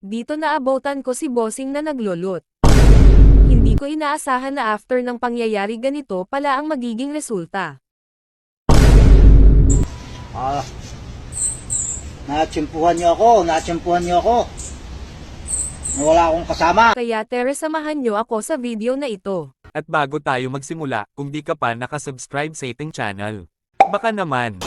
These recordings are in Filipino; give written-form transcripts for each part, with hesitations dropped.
Dito naabutan ko si bossing na naglulot. Hindi ko inaasahan na after ng pangyayari ganito pala ang magiging resulta. Natsimpuhan niyo ako. Nawala akong kasama. Kaya tere samahan nyo ako sa video na ito. At bago tayo magsimula, kung di ka pa nakasubscribe sa ating channel, baka naman.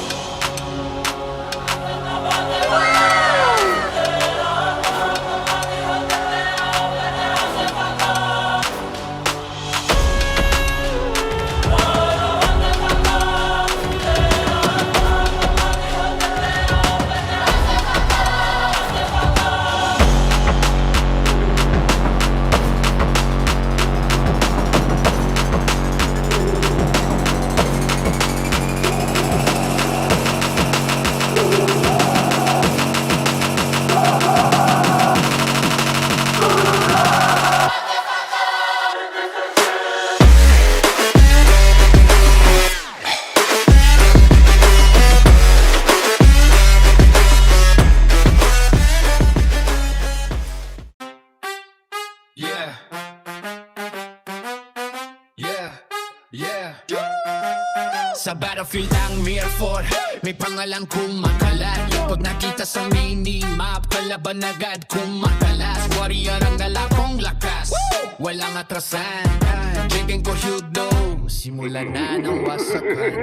Sa battlefield ang Mirror, may pangalan kumakalat. Pag nakita sa minimap, kalaban agad kumakalas. Warrior ang galakong lakas, walang atrasan. Jigeng ko hyudo, simulan na ng wasakan.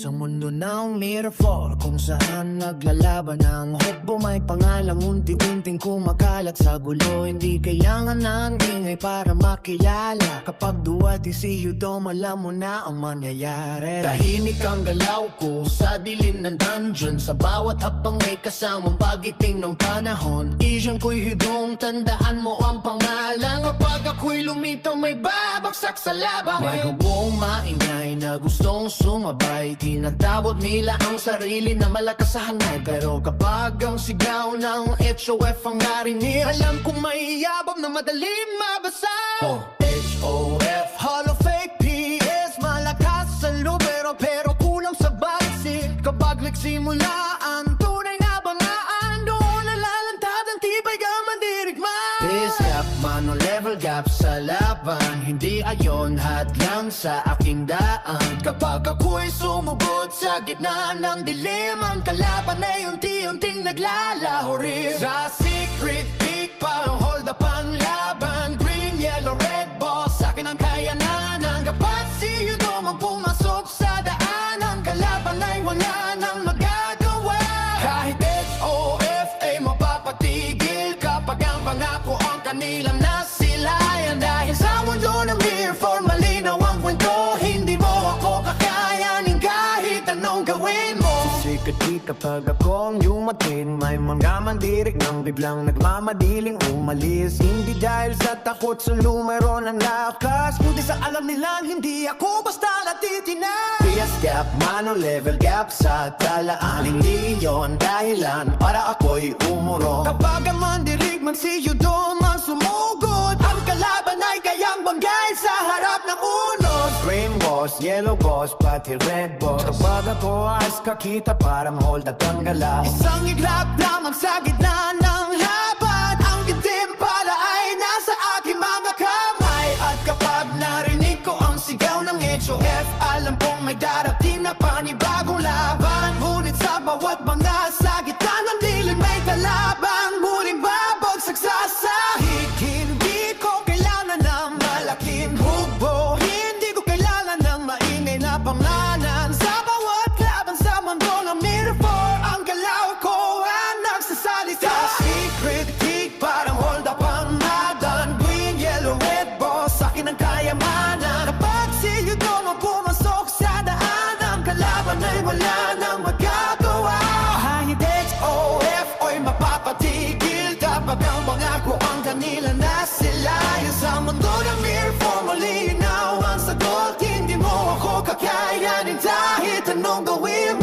Sa mundo ng Mirror, kung saan naglalaban ang hukbo, may pangalang unti-unting kumakalat sa gulo. Hindi kailangan ng ingay para makilala. Kapag duwati si Yudo, alam mo na ang mangyayari. Tahimik ang galaw ko sa dilim ng dungeon. Sa bawat hapang may kasamang pagiting ng panahon. Isyang ko'y hidong, tandaan mo ang pangalan. Kapag ako'y lumitaw, may babagsak sa laban. May hubong maingay na gustong sumabay. Tinatawag nila ang sarili na malakas sa hanay. Pero kapag ang sigaw ng HOF ang narinig, alam kong may yabang na madaling mabasa. HOF, Hall of Fake PS, malakas sa lubero pero kulang sa bagsik. Kapag nagsimula ang tunay na bangaan, doon nalalantad ang tibay ka mandirigma. This gap, mano level gap sa laban, hindi ayon hadlang sa aking daan. Kapag ako'y sumugod sa gitna ng dilim, ang kalaban ay unti-unting naglalaho rin. Sa secret peak, parang hold up ang laban. Green, yellow, red, boss, akin ang kayanan. Kapag si Yudo mang pumasok sa daan, ang kalaban ay wala nang magagawa. Kahit HOF ay mapapatigil kapag ang pangako ang kanilang nasilayan. Dahil sa mundo ng Mirror, malinaw ang kwento. Hindi mo ako kakayanin kahit anong gawin mo. Sikati kapag akong yumatin, may mga mandirik nang biglang nagmamadiling umalis. Hindi dahil sa takot sa numero ng lakas, kundi sa alam nilang hindi ako basta natitinag. PS gap, mano level gap sa talaan. Hindi yon dahilan para ako'y umuro. Kapag ang mandirig man si Yudo man sumugod, ang kalaban ay kayang banggay sa harap ng unos. Green boss, yellow boss, pati red boss. Kapag ako ayos kakita parang hold at ang galaw. Isang iglap lamang sa gitna ng laban, ang itim pala ay nasa aking mga kamay. At kapag narinig ko ang sigaw ng HOF, alam kong may darating na panibagong laban. Ngunit sa bawat mga sa gitna ng dilim may talabang muling babagsak sa sahig. Hindi ko kailangan ng malaking hugbo, hindi ko kailangan ng maingay na pangalan. Sa bawat laban sa mundo ng Mirror, ang galaw ko ang nagsasalita. Sa secret peak, parang hold up ang hadan. Green, yellow, red, boss, akin ang kayamanan. Kapag si Yudo mo pumasok sa daan, ang kalaban ay wala nang magagawa. Kahit HOF o'y mapapatigil kapag ang pangako ang kanila nasilayan. Sa mundo ng Mirror, malinaw ang sagot. Hindi mo ako kakayanin kahit anong gawin mo.